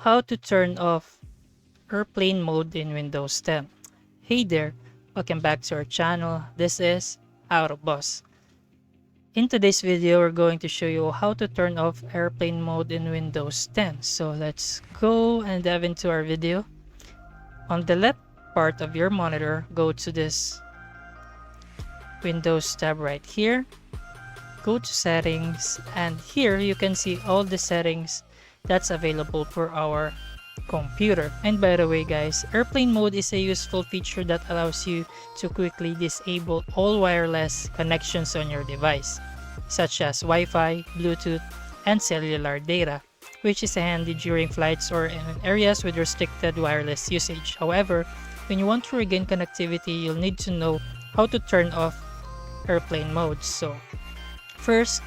How to turn off airplane mode in Windows 10. Hey there, welcome back to our channel. This is Boss. In today's video, we're going to show you how to turn off airplane mode in Windows 10. So let's go and dive into our video. On the left part of your monitor, go to this Windows tab right here. Go to settings, and here you can see all the settings that's available for our computer. And by the way guys, airplane mode is a useful feature that allows you to quickly disable all wireless connections on your device, such as Wi-Fi, Bluetooth, and cellular data, which is handy during flights or in areas with restricted wireless usage. However, when you want to regain connectivity, you'll need to know how to turn off airplane mode. So first,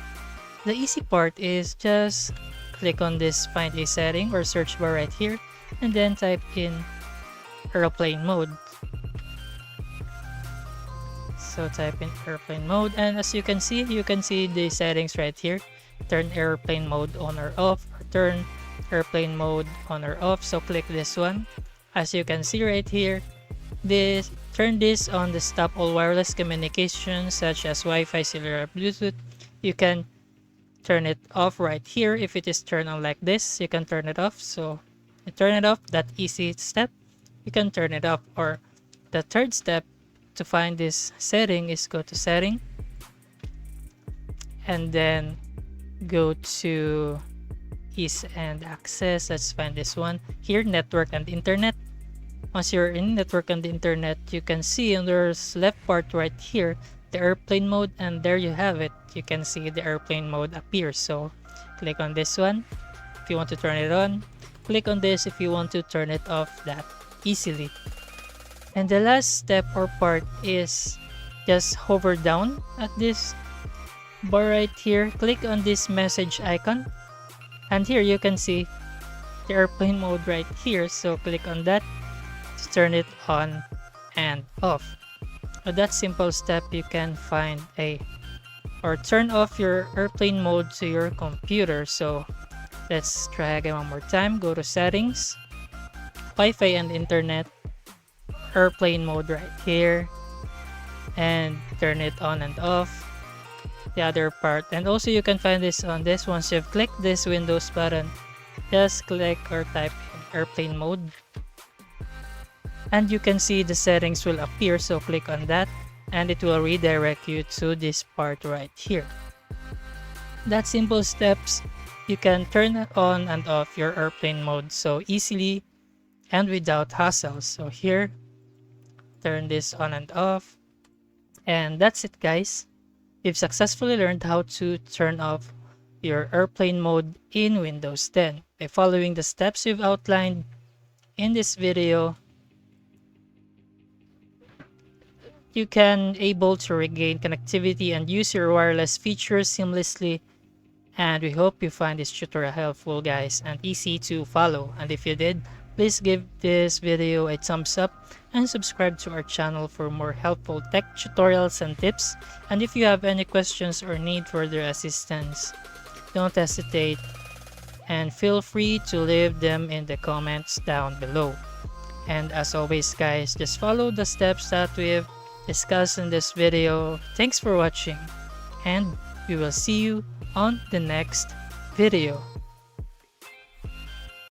the easy part is just click on this find a setting or search bar right here and then type in airplane mode. So type in airplane mode, and as you can see the settings right here. Turn airplane mode on or off, or turn airplane mode on or off. So click this one. As you can see right here, turn this on the stop all wireless communications such as Wi-Fi, cellular, Bluetooth. You can turn it off right here. If it is turned on like this, you can turn it off. So you turn it off, that easy step, you can turn it off. Or the third step to find this setting is go to setting and then go to ease and access. Let's find this one here, network and internet. Once you're in network and internet, you can see on the left part right here the airplane mode, and there you have it. You can see the airplane mode appear. So click on this one if you want to turn it on, click on this if you want to turn it off that easily. And the last step or part is just hover down at this bar right here, click on this message icon, and here you can see the airplane mode right here. So click on that to turn it on and off. With that simple step, you can find or turn off your airplane mode to your computer. So let's try again one more time. Go to settings, Wi-Fi and internet, airplane mode right here, and turn it on and off. The other part, and also you can find this on this. Once you've clicked this Windows button, just click or type in airplane mode, and you can see the settings will appear. So click on that and it will redirect you to this part right here. That simple steps, you can turn on and off your airplane mode so easily and without hassle. So here, turn this on and off, and that's it guys. You've successfully learned how to turn off your airplane mode in Windows 10 by following the steps we've outlined in this video. You can able to regain connectivity and use your wireless features seamlessly, and we hope you find this tutorial helpful guys and easy to follow. And if you did, please give this video a thumbs up and subscribe to our channel for more helpful tech tutorials and tips. And if you have any questions or need further assistance, don't hesitate and feel free to leave them in the comments down below. And as always guys, just follow the steps that we've discussed in this video. Thanks for watching, and we will see you on the next video.